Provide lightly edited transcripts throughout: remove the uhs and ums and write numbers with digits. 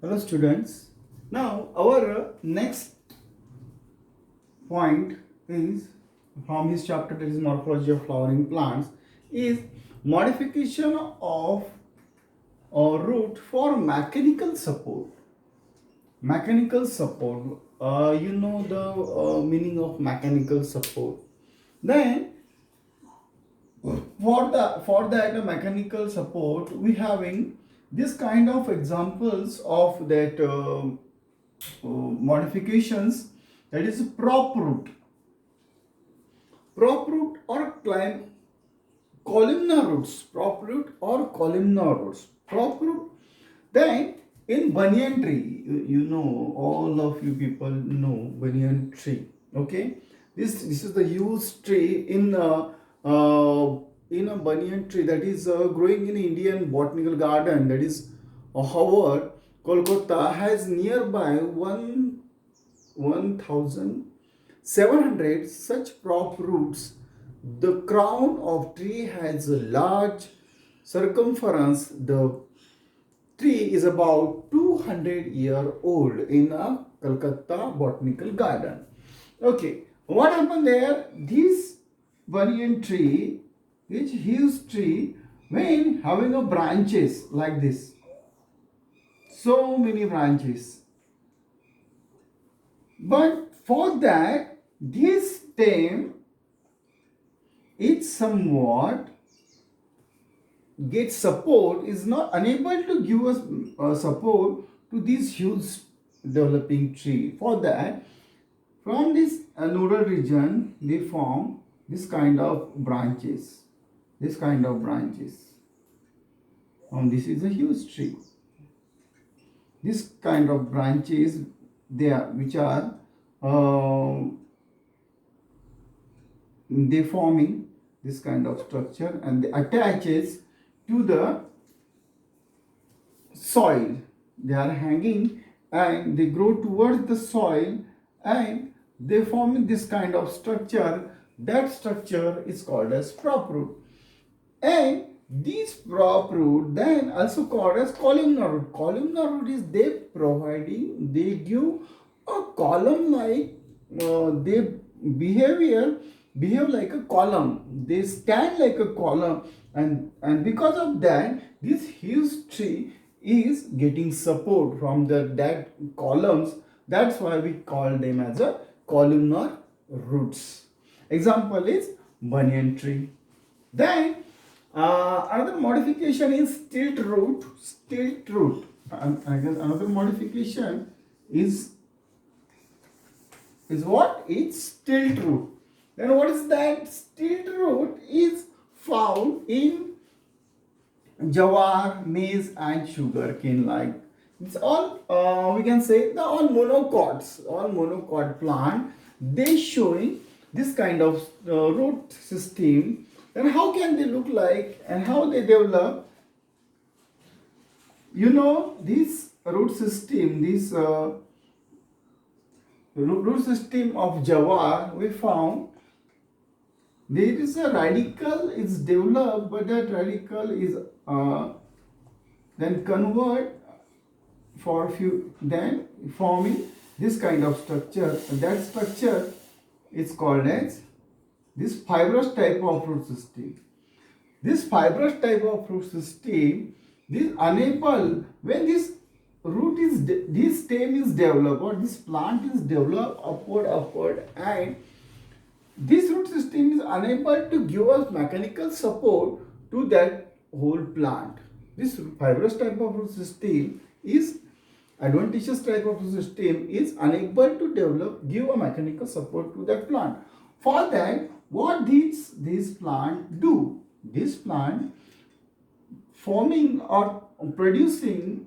Hello students. Now our next point is from his chapter, that is morphology of flowering plants, is modification of a root for mechanical support. Mechanical support. You know the meaning of mechanical support. Then for that mechanical support, we having this kind of examples of that modifications, that is prop root. Prop root or columnar roots. Prop root or columnar roots. Prop root. Then in banyan tree, you know, all of you people know banyan tree. Okay, this is the huge tree in a banyan tree that is growing in Indian botanical garden, that is Howard, Kolkata, has nearby 1,700 such prop roots. The crown of tree has a large circumference. The tree is about 200-year old in a Calcutta botanical garden. Okay, what happened there? This banyan tree, which huge tree, when having a branches like this, so many branches. But for that, this stem is somewhat get support, is not unable to give us support to this huge developing tree. For that, from this nodal region, they form this kind of branches. This kind of branches. This is a huge tree. This kind of branches, they are which are they forming this kind of structure, and they attaches to the soil. They are hanging and they grow towards the soil, and they form this kind of structure. That structure is called as prop root. And these prop root then also called as columnar root. Columnar root is they give a column like they behavior behave like a column. They stand like a column, and because of that, this huge tree is getting support from the that columns. That's why we call them as a columnar roots. Example is banyan tree. Then another modification is stilt root. Stilt root. I guess another modification is what? It's stilt root. Then what is that? Stilt root is found in jawar, maize, and sugarcane. Like it's all we can say the all monocot plant. They showing this kind of root system. Then how can they look like and how they develop? You know, this root system, this root system of jawar, we found there is a radical is developed, but that radical is then convert for few, then forming this kind of structure. And that structure is called as this fibrous type of root system. This fibrous type of root system, this unable, when this root is this stem is developed or this plant is developed upward, and this root system is unable to give us mechanical support to that whole plant. This fibrous type of root system is adventitious type of root system is unable to give a mechanical support to that plant. For that, what this plant do? This plant forming or producing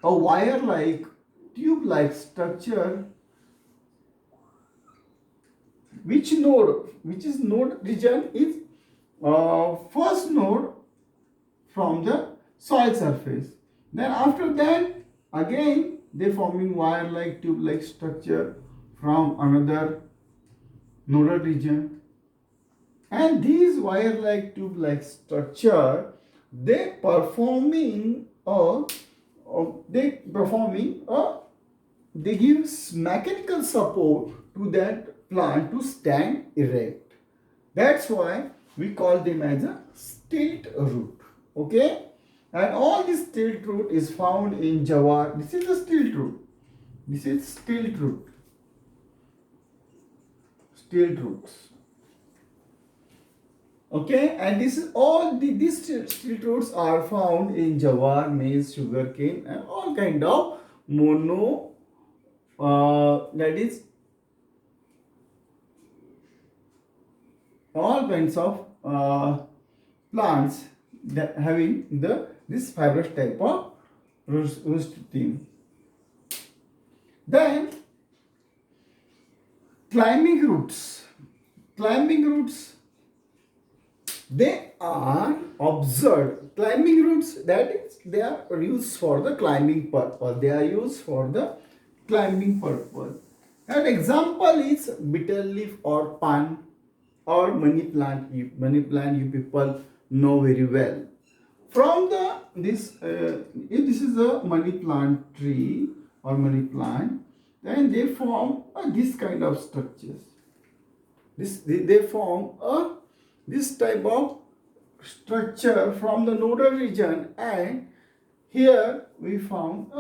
a wire-like, tube-like structure. Which is node region is first node from the soil surface. Then after that, again they forming wire-like, tube-like structure from another nodal region. And these wire-like, tube-like structure, they performing a they performing they give mechanical support to that plant to stand erect. That's why we call them as a stilt root. Okay, and all this stilt root is found in jawar. This is the stilt root. This is stilt root. Stilt roots. Okay, and this is all these stilt roots are found in jawar, maize, sugarcane, and all kind of mono. That is all kinds of plants that having this fibrous type of root system. Then climbing roots. Climbing roots, they are observed. Climbing roots, that is, they are used for the climbing purpose. They are used for the climbing purpose. An example is bitter leaf or pan or money plant. Money plant you people know very well. From the this, if this is a money plant tree or money plant, then they form this kind of structures. They form this type of structure from the nodal region, and here we found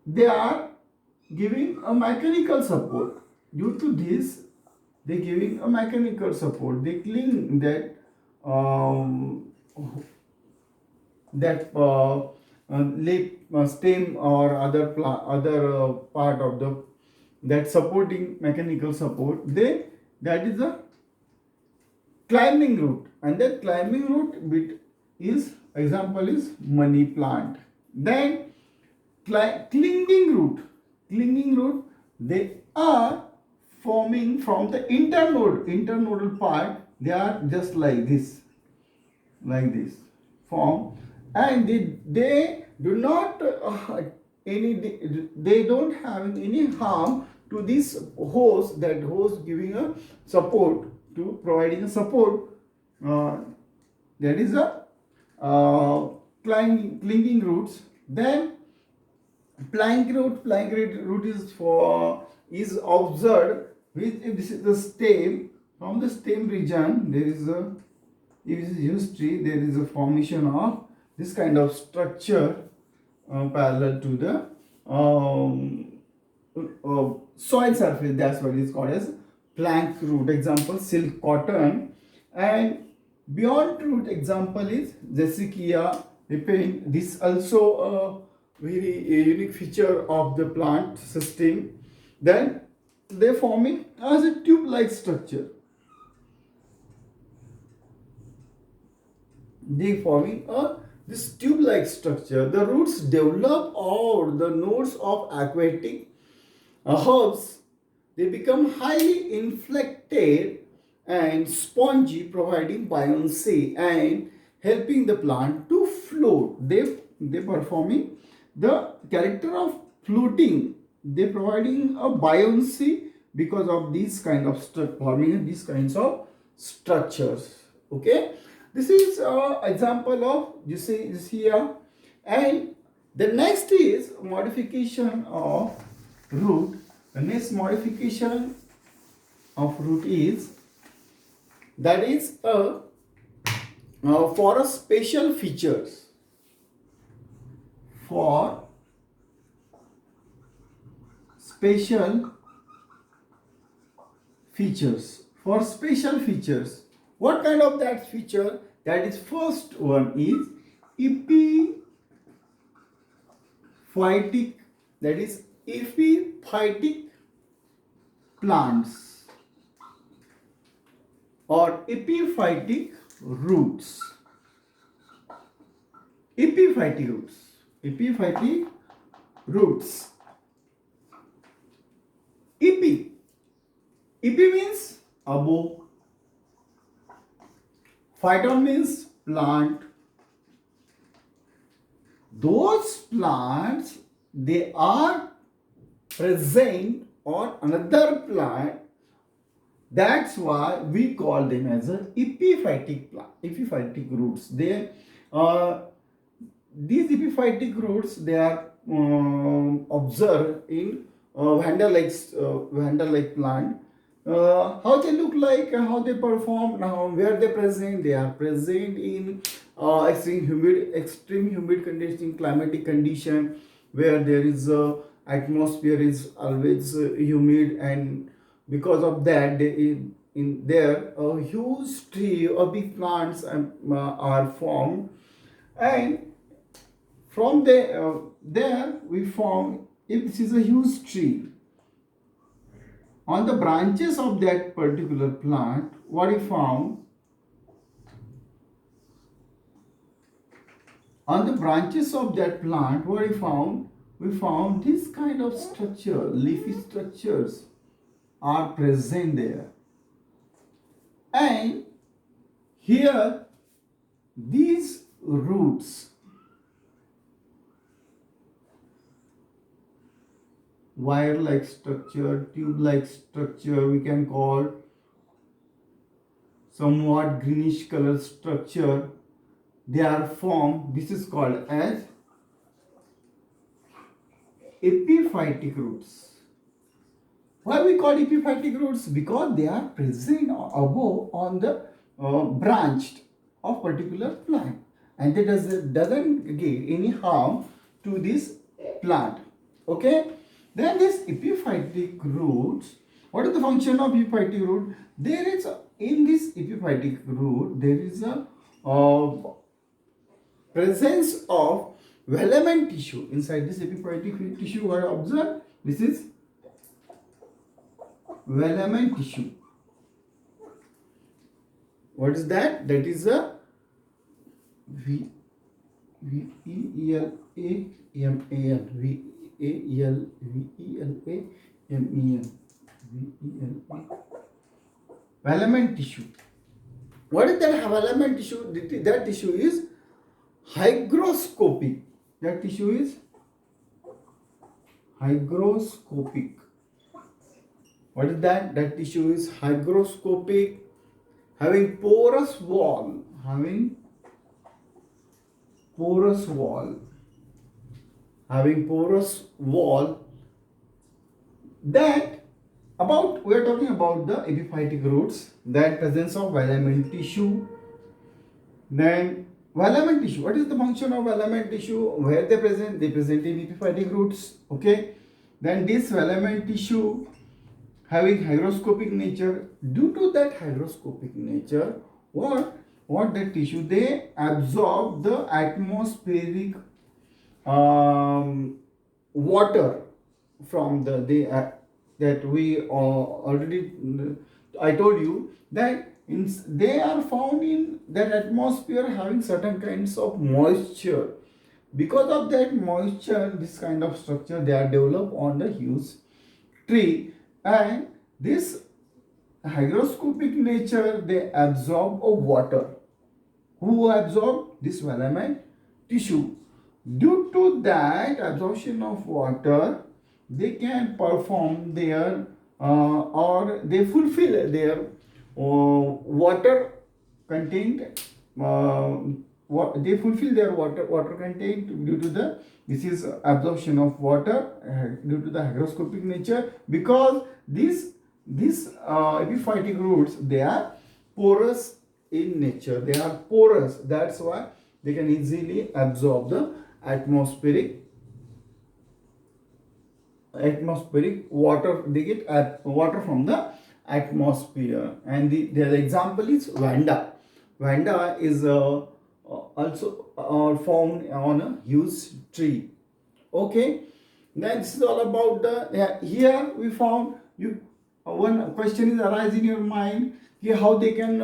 they are giving a mechanical support. Due to this, they giving a mechanical support. They cling that leaf stem or other part of the that supporting mechanical support. That is a climbing root, and that climbing root bit is example is money plant. Then clinging root, they are forming from the internodal part. They are just like this form, and they do not they don't have any harm to this hose. That hose giving a support to providing a support. That is a clinging roots. Then plank root is observed with, if this is the stem, from the stem region there is a, if it is used tree, there is a formation of this kind of structure parallel to the soil surface. That's what is called as plank root. Example silk cotton. And beyond root example is Jessica riparian. This also a very unique feature of the plant system. Then they forming as a tube like structure. They forming this tube like structure. The roots develop or the nodes of aquatic herbs. They become highly inflected and spongy, providing buoyancy and helping the plant to float. They performing the character of floating. They providing a buoyancy because of these kind of forming these kinds of structures. Okay, this is example of you see this here. And the next is modification of root. The next modification of root is that is for a special features. For special features. For special features. What kind of that feature? That is, first one is epiphytic. That is epiphytic plants or epiphytic roots. Epiphytic roots. Epiphytic roots. Epi. Epi means above. Phyton means plant. Those plants, they are present on another plant. That's why we call them as a epiphytic plant, epiphytic roots. They these epiphytic roots, they are observed in vanda-like plant. How they look like and how they perform, now where they present, they are present in extreme humid condition, climatic condition, where there is atmosphere is always humid, and because of that they in there a huge tree or big plants are formed, and from there we form, if this is a huge tree, on the branches of that particular plant, what we found, on the branches of that plant, what we found this kind of structure, leafy structures are present there. And here, these roots, wire-like structure, tube-like structure, we can call somewhat greenish color structure, they are formed. This is called as epiphytic roots. Why we call epiphytic roots? Because they are present above on the branched of particular plant, and it doesn't give any harm to this plant. Okay. Then this epiphytic roots, what is the function of epiphytic root? There is in this epiphytic root there is a presence of velamen tissue inside this epiphytic tissue. What I observe, this is velamen tissue. What is that? That is a velamen tissue. What is that velamen tissue? That tissue is hygroscopic. That tissue is hygroscopic. What is that? That tissue is hygroscopic, having porous wall, having porous wall. That about, we are talking about the epiphytic roots, that presence of velamen tissue. Then velamen tissue, what is the function of velamen tissue? Where they present? They present in epiphytic roots. Okay. Then this velamen tissue having hygroscopic nature, due to that hygroscopic nature, what that tissue, they absorb the atmospheric water from the that we already, I told you that they are found in that atmosphere having certain kinds of moisture. Because of that moisture, this kind of structure they are developed on the huge tree, and this hygroscopic nature, they absorb water. Who absorb? This velamen tissue. Due to that absorption of water, they can perform their or they fulfill their water content. They fulfill their water content due to the, this is absorption of water due to the hygroscopic nature. Because these epiphytic roots, they are porous in nature. They are porous. That's why they can easily absorb the atmospheric water. They get water from the atmosphere. And the example is vanda. Vanda is also found on a huge tree. Okay. Then this is all about the, here we found, you one question is arise in your mind, how they can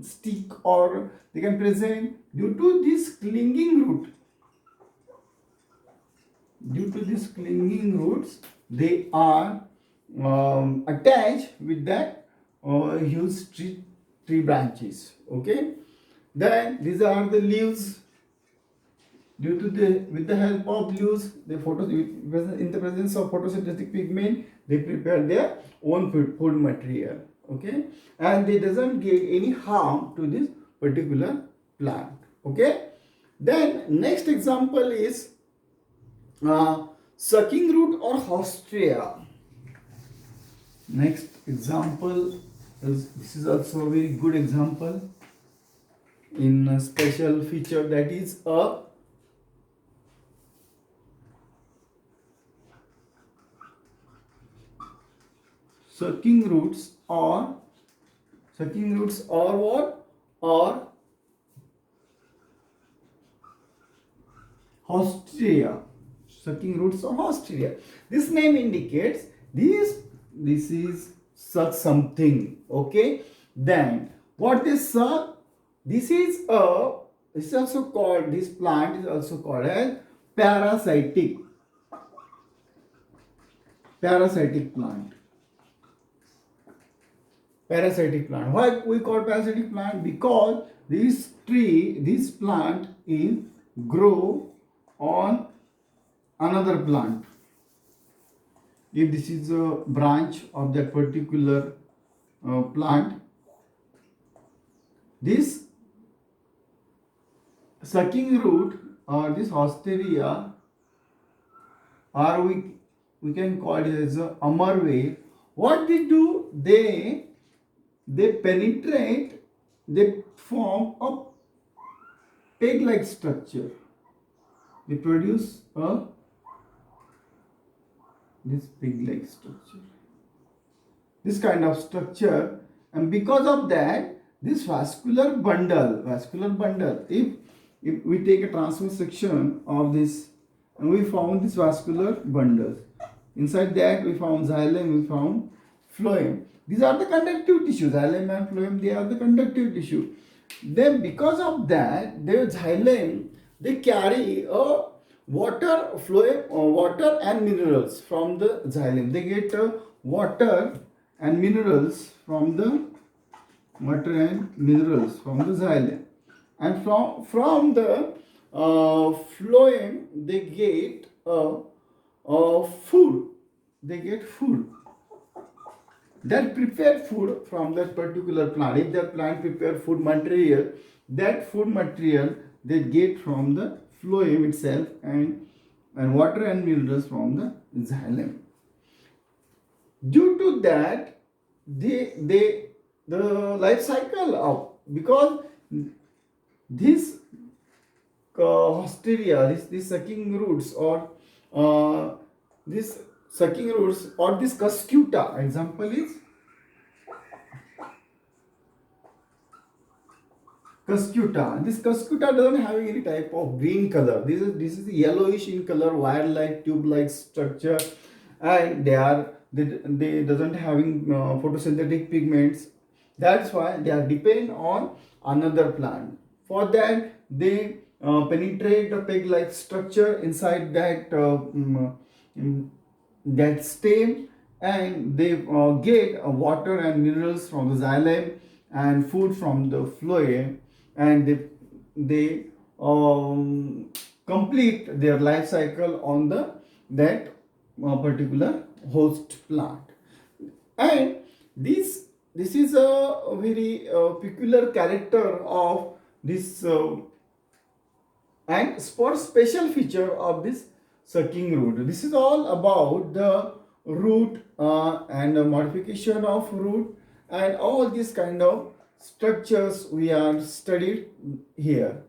stick or they can present due to this clinging root. Due to these clinging roots, they are attached with that huge tree branches. Okay. Then these are the leaves. Due to with the help of leaves, in the presence of photosynthetic pigment, they prepare their own food material. Okay, and they doesn't give any harm to this particular plant. Okay, Then next example is sucking root or hostria. Next example is, this is also a very good example in a special feature, that is a sucking roots or what, or hostria. Sucking roots or hostria. This name indicates this is suck something. Okay. Then what this suck? This is also called, this plant is also called as parasitic plant. Parasitic plant. Why we call parasitic plant? Because this plant is grow on another plant. If this is a branch of that particular plant, this sucking root or this hostria, or we can call it as a amarve. What they do? They penetrate, they form a peg-like structure. They produce this peg-like structure, this kind of structure, and because of that, this vascular bundle, if we take a transverse section of this and we found this vascular bundle, inside that we found xylem, we found phloem. These are the conductive tissues. Xylem and phloem, they are the conductive tissue. Then because of that, the xylem, they carry a water, phloem, water and minerals from the xylem. They get water and minerals from the xylem. And from the phloem, they get food. They get food. That prepared food from that particular plant. If that plant prepare food material, that food material they get from the phloem itself, and water and minerals from the xylem. Due to that, the life cycle of, because this hostria, this sucking roots or this sucking roots or this cuscuta, example is cuscuta. This cuscuta doesn't have any type of green color. This is yellowish in color, wire-like, tube-like structure, and they doesn't having photosynthetic pigments. That's why they are depend on another plant. For that, they penetrate the peg-like structure inside that that stem, and they get water and minerals from the xylem and food from the phloem, and they complete their life cycle on that particular host plant. And this is a very peculiar character of this and for special feature of this sucking root. This is all about the root and the modification of root and all these kind of structures we are studied here.